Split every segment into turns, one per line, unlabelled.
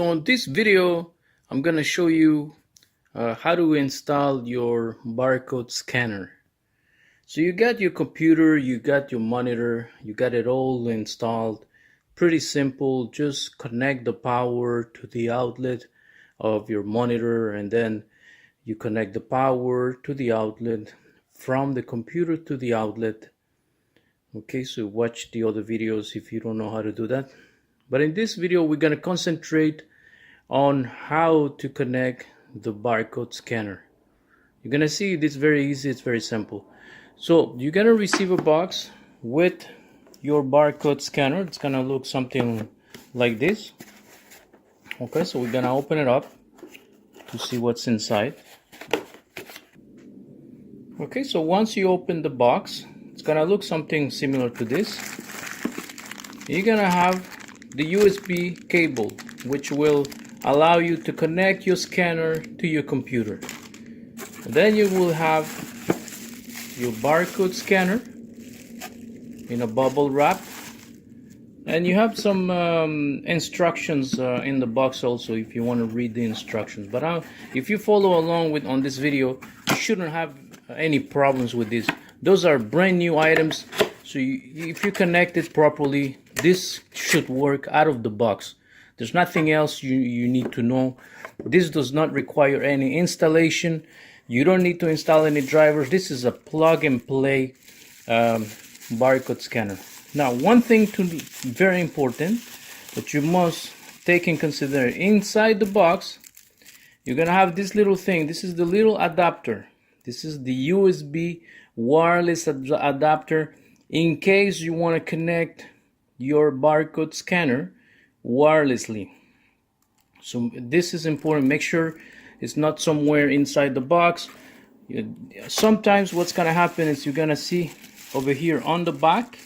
So in this video, I'm gonna show you how to install your barcode scanner. So you got your computer, you got your monitor, you got it all installed. Pretty simple. Just connect the power to the outlet of your monitor, and then you connect the power to the outlet from the computer to the outlet. Okay, so watch the other videos if you don't know how to do that. But in this video, we're gonna concentrate on how to connect the barcode scanner. You're gonna see it's very easy, it's very simple. So you're gonna receive a box with your barcode scanner. It's gonna look something like this. Okay, so we're gonna open it up to see what's inside. Okay, so once you open the box, it's gonna look something similar to this. You're gonna have the USB cable, which will allow you to connect your scanner to your computer. And then you will have your barcode scanner in a bubble wrap, and you have some instructions in the box also if you want to read the instructions. But if you follow along on this video, you shouldn't have any problems with this. Those are brand new items, so if you connect it properly, this should work out of the box. There's nothing else you need to know. This does not require any installation. You don't need to install any drivers. This is a plug and play barcode scanner. Now, one thing very important that you must take in consideration: inside the box, you're gonna have this little thing. This is the little adapter. This is the USB wireless adapter in case you want to connect your barcode scanner wirelessly. So this is important. Make sure it's not somewhere inside the box. Sometimes what's gonna happen is you're gonna see over here on the back,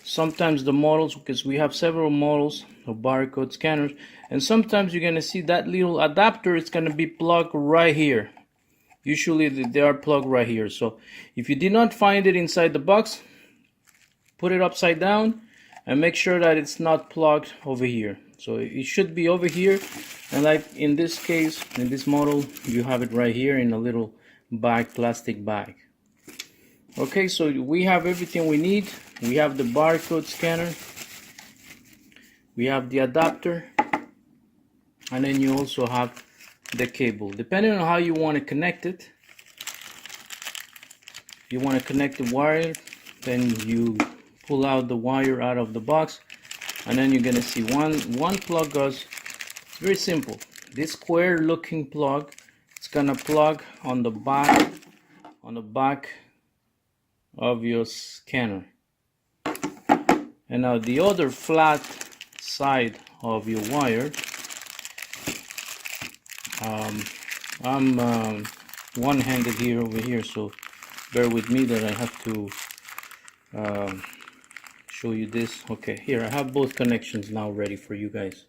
sometimes the models, because we have several models of barcode scanners, and sometimes you're gonna see that little adapter is gonna be plugged right here. Usually they are plugged right here. So if you did not find it inside the box, put it upside down and make sure that it's not plugged over here. So it should be over here, and like in this case, in this model, you have it right here in a little bag, plastic bag. Okay, so we have everything we need. We have the barcode scanner, we have the adapter, and then you also have the cable. Depending on how you want to connect it, if you want to connect the wire, then you pull out the wire out of the box, and then you're gonna see one plug goes. It's very simple. This square looking plug, it's gonna plug on the back of your scanner. And now the other flat side of your wire, I'm one-handed here over here, so bear with me that I have to show you this. Okay, here I have both connections now ready for you guys.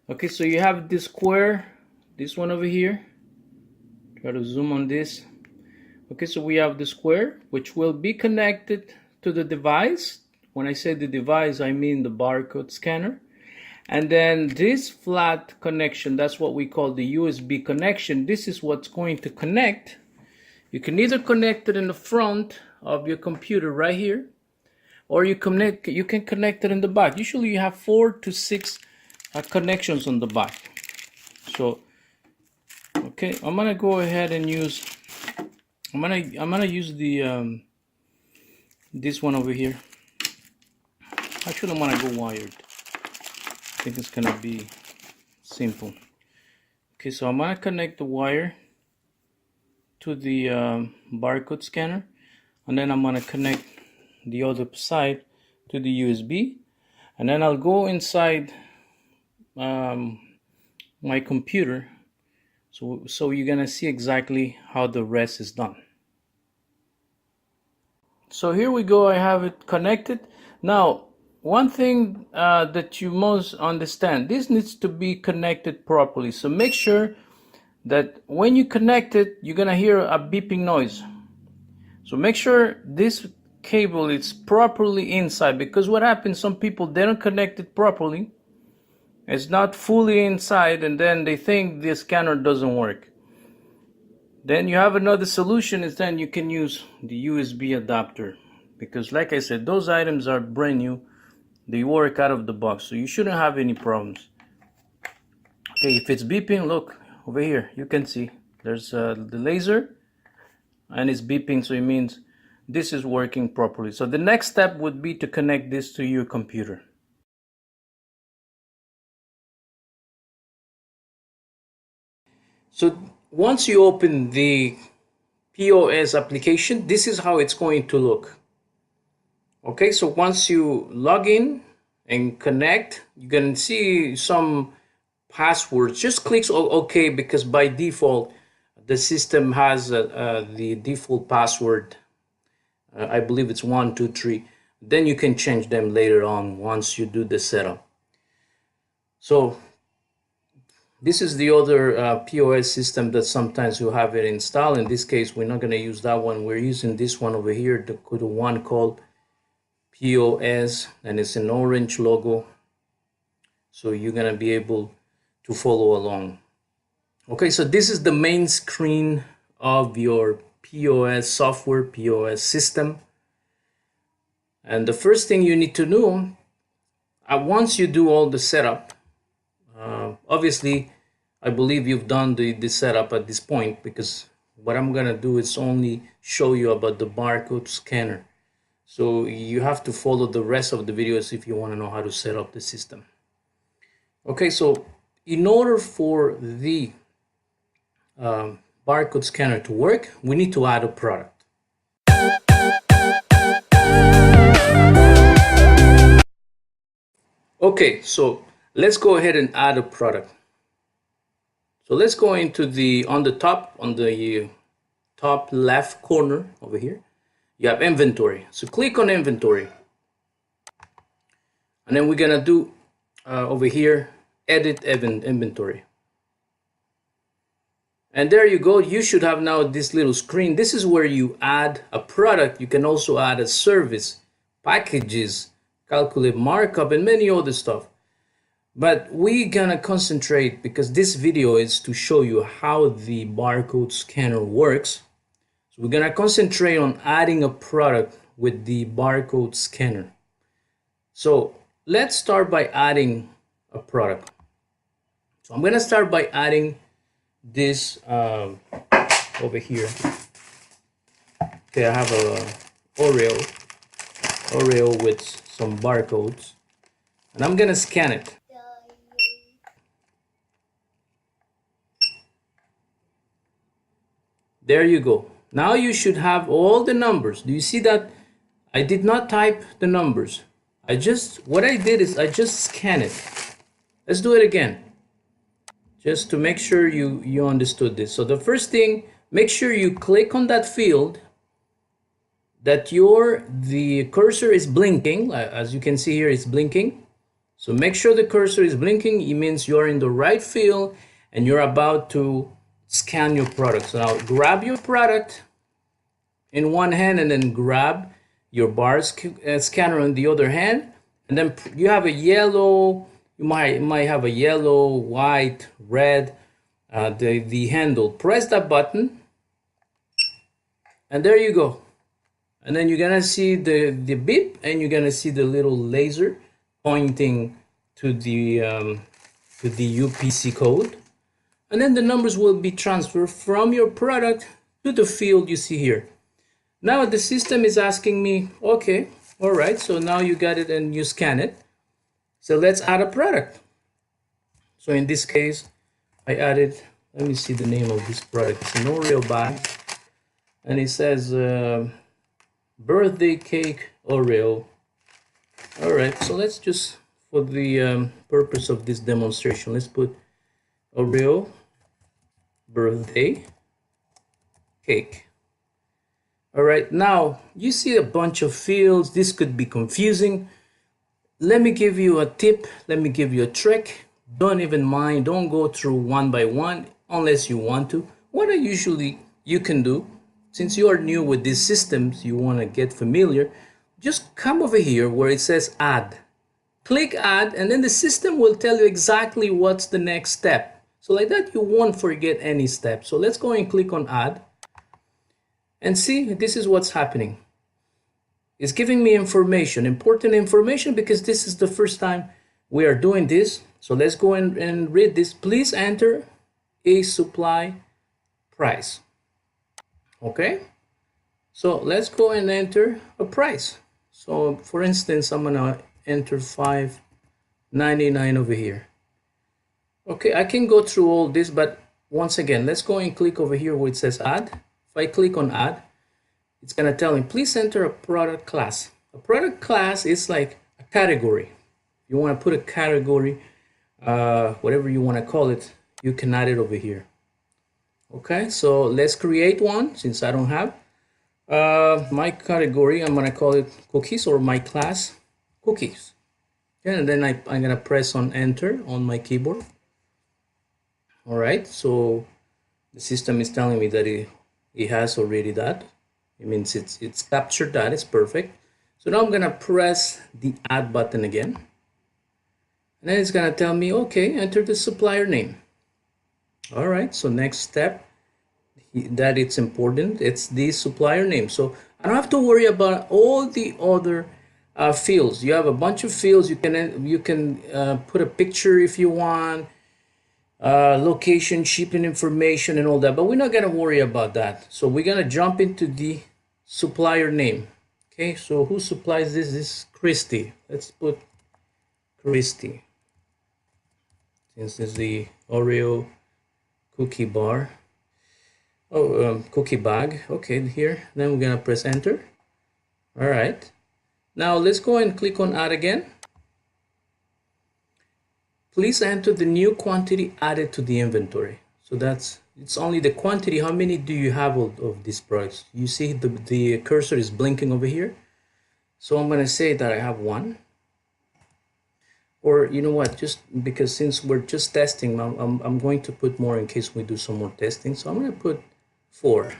Okay, so you have this square, this one over here. Try to zoom on this. Okay, so we have the square, which will be connected to the device. When I say the device, I mean the barcode scanner. And then this flat connection, that's what we call the USB connection. This is what's going to connect. You can either connect it in the front of your computer right here, or you can connect it in the back. Usually you have 4 to 6 connections on the back. So okay, I'm gonna go ahead and use I'm gonna use the this one over here. Actually, I'm gonna go wired. I think it's gonna be simple. Okay, so I'm gonna connect the wire to the barcode scanner, and then I'm gonna connect the other side to the USB, and then I'll go inside my computer, so you're gonna see exactly how the rest is done. So here we go, I have it connected. Now, one thing that you must understand, this needs to be connected properly. So make sure that when you connect it, you're gonna hear a beeping noise. So make sure this cable is properly inside, because what happens, some people, they don't connect it properly, It's not fully inside, and then they think the scanner doesn't work. Then you have another solution, is then you can use the USB adapter, because like I said, those items are brand new. They work out of the box, so you shouldn't have any problems. Okay, if it's beeping, look over here, you can see there's the laser and it's beeping, so it means this is working properly. So the next step would be to connect this to your computer. So once you open the POS application, this is how it's going to look. Okay, so once you log in and connect, you can see some passwords. Just click OK, because by default the system has the default password. I believe it's 123. Then you can change them later on once you do the setup. So this is the other POS system that sometimes you have it installed. In this case, we're not going to use that one. We're using this one over here, the one called POS, and it's an orange logo. So you're going to be able to follow along. Okay, so this is the main screen of your POS software, POS system. And the first thing you need to know, once you do all the setup, obviously, I believe you've done the setup at this point, because what I'm gonna do is only show you about the barcode scanner. So you have to follow the rest of the videos if you want to know how to set up the system. Okay, so in order for the barcode scanner to work, we need to add a product. Okay, so let's go ahead and add a product. So let's go into on the top left corner over here, you have inventory. So click on inventory. And then we're gonna do over here, edit inventory. And there you go. You should have now this little screen. This is where you add a product. You can also add a service, packages, calculate markup, and many other stuff. But we're gonna concentrate, because this video is to show you how the barcode scanner works. So we're gonna concentrate on adding a product with the barcode scanner. So let's start by adding a product. So I'm gonna start by adding this over here. Okay, I have a Oreo with some barcodes, and I'm gonna scan it. There you go. Now you should have all the numbers. Do you see that? I did not type the numbers. What I did is I just scan it. Let's do it again, just to make sure you understood this. So the first thing, make sure you click on that field that the cursor is blinking. As you can see here, it's blinking. So make sure the cursor is blinking. It means you're in the right field and you're about to scan your product. So now grab your product in one hand and then grab your bar scanner on the other hand, and then you have a yellow, you might have a yellow, white, red, the handle. Press that button and there you go. And then you're gonna see the beep, and you're gonna see the little laser pointing to the UPC code. And then the numbers will be transferred from your product to the field you see here. Now the system is asking me, okay, all right, so now you got it and you scan it. So let's add a product. So in this case, I added, let me see the name of this product. It's an Oreo bag. And it says birthday cake Oreo. All right, so let's just, for the purpose of this demonstration, let's put Oreo birthday cake. All right, now you see a bunch of fields. This could be confusing. Let me give you a tip. Let me give you a trick. Don't even mind. Don't go through one by one unless you want to. What you can do, since you are new with these systems, you want to get familiar, just come over here where it says add. click add, and then the system will tell you exactly what's the next step. So like that, you won't forget any step. So let's go and click on add and see, this is what's happening. It's giving me information, important information, because this is the first time we are doing this. So let's go and read this. Please enter a supply price. Okay, so let's go and enter a price. So for instance, I'm gonna enter $5.99 over here. Okay, I can go through all this, but once again, let's go and click over here where it says add. If I click on add, it's gonna tell me, please enter a product class. A product class is like a category. You wanna put a category, whatever you wanna call it, you can add it over here. Okay, so let's create one since I don't have. My category, I'm gonna call it cookies, or my class cookies. Yeah, and then I'm gonna press on enter on my keyboard. All right, so the system is telling me that it has already that. It means it's captured that. It's perfect. So now I'm gonna press the add button again, and then it's gonna tell me, okay, enter the supplier name. All right, so next step, that it's important, it's the supplier name. So I don't have to worry about all the other fields. You have a bunch of fields. You can put a picture if you want, location, shipping information, and all that, but we're not gonna worry about that. So we're gonna jump into the supplier name. Okay, so who supplies this? This is Christy. Let's put Christy, since this is the Oreo cookie bar. Cookie bag. Okay, here. Then we're gonna press enter. All right. Now let's go and click on add again. Please enter the new quantity added to the inventory. So it's only the quantity. How many do you have of these products? You see the cursor is blinking over here. So I'm gonna say that I have one. Or you know what, just because since we're just testing, I'm going to put more in case we do some more testing. So I'm gonna put 4.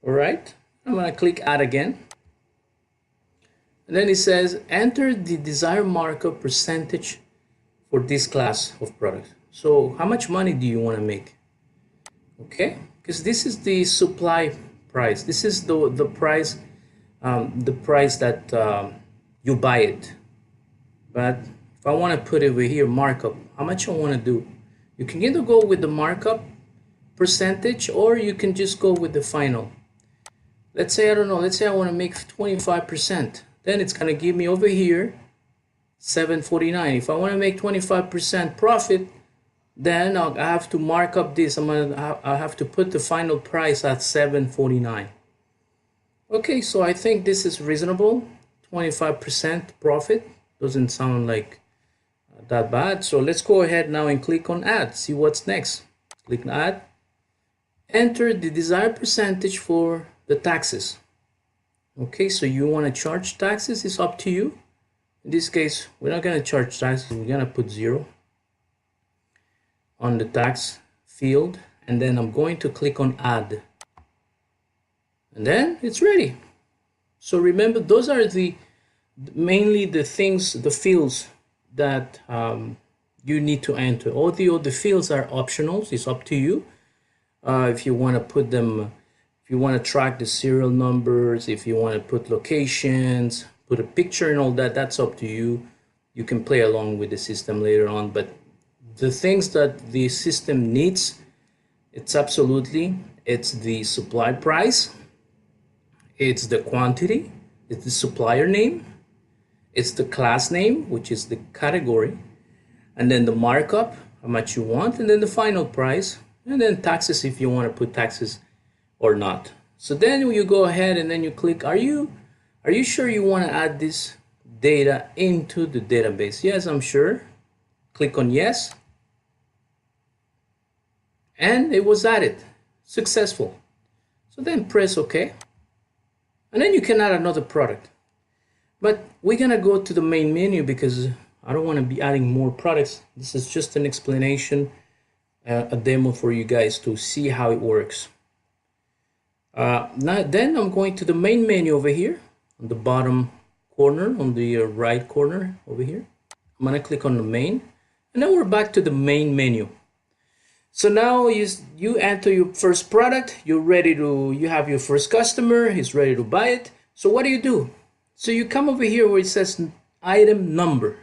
All right, I'm gonna click add again. And then it says enter the desired markup percentage for this class of product. So how much money do you want to make? Okay, because this is the supply price. This is the price, that you buy it. But if I want to put over here markup, how much I want to do, you can either go with the markup percentage, or you can just go with the final. Let's say, I don't know, let's say I want to make 25%. Then it's going to give me over here $7.49. If I want to make 25% profit, then I have to mark up this. I have to put the final price at $7.49. Okay, so I think this is reasonable. 25% profit doesn't sound like that bad. So let's go ahead now and click on add. See what's next. Click on add. Enter the desired percentage for the taxes. Okay, so you want to charge taxes, it's up to you. In this case, we're not going to charge taxes. We're going to put 0 on the tax field, and then I'm going to click on add, and then it's ready. So remember, those are mainly the things, the fields that you need to enter. All the other fields are optional. It's up to you. If you want to put them, if you want to track the serial numbers, if you want to put locations, put a picture and all that, that's up to you. You can play along with the system later on, but the things that the system needs, it's the supply price, it's the quantity, it's the supplier name, it's the class name, which is the category, and then the markup, how much you want, and then the final price, and then taxes if you want to put taxes or not. So then you go ahead and then you click, are you sure you want to add this data into the database? Yes, I'm sure. Click on yes. And it was added. Successful. So then press OK. And then you can add another product. But we're going to go to the main menu because I don't want to be adding more products. This is just an explanation, a demo for you guys to see how it works. Now then I'm going to the main menu over here on the bottom corner, on the right corner over here. I'm gonna click on the main, and now we're back to the main menu. So now you enter your first product, you have your first customer, he's ready to buy it. So what do? So you come over here where it says item number.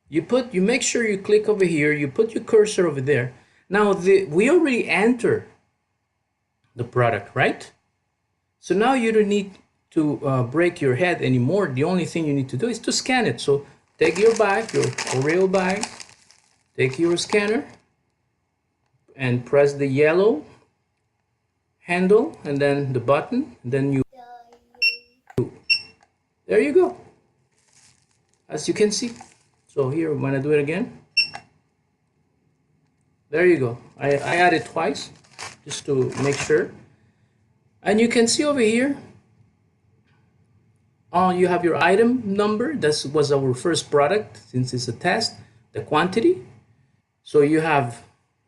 You make sure you click over here, you put your cursor over there. Now we already enter the product, right? So now you don't need to break your head anymore. The only thing you need to do is to scan it. So take your bag, your Oreo bag, take your scanner, and press the yellow handle and then the button, and then there you go, as you can see. So here I'm gonna do it again. There you go. I added twice just to make sure, and you can see over here you have your item number. This was our first product since it's a test, the quantity. So you have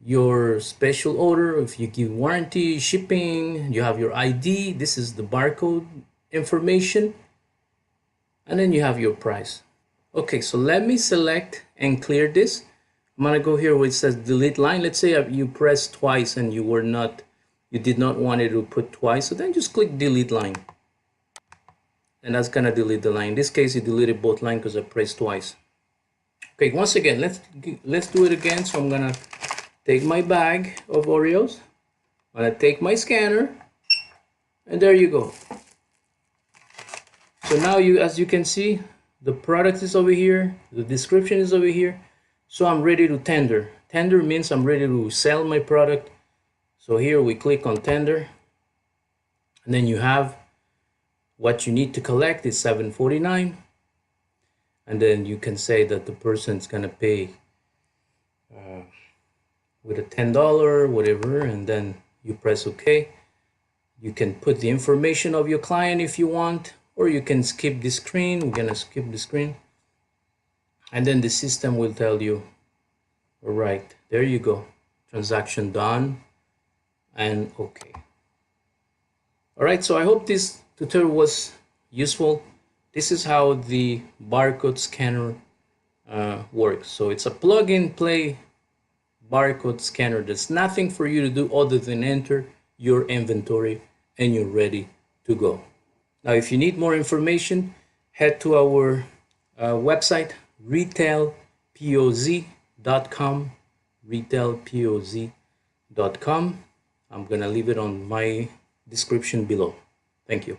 your special order, if you give warranty, shipping, you have your ID, this is the barcode information, and then you have your price. Okay, so let me select and clear this. I'm gonna go here where it says delete line. Let's say you pressed twice and you did not want it to put twice, so then just click delete line, and that's gonna delete the line. In this case, it deleted both lines because I pressed twice. Okay, once again, let's do it again. So I'm gonna take my bag of Oreos, I'm gonna take my scanner, and there you go. So now as you can see, the product is over here, the description is over here. So I'm ready to tender. Tender means I'm ready to sell my product. So here we click on tender, and then you have what you need to collect is $7.49, and then you can say that the person's gonna pay with a $10 whatever, and then you press OK. You can put the information of your client if you want, or you can skip the screen. We're gonna skip the screen, and then the system will tell you, all right, there you go, transaction done, and OK. All right, so I hope this tutorial was useful. This is how the barcode scanner works. So it's a plug-and-play barcode scanner. There's nothing for you to do other than enter your inventory, and you're ready to go. Now, if you need more information, head to our website, RetailPOZ.com, RetailPOZ.com. I'm gonna leave it on my description below. Thank you.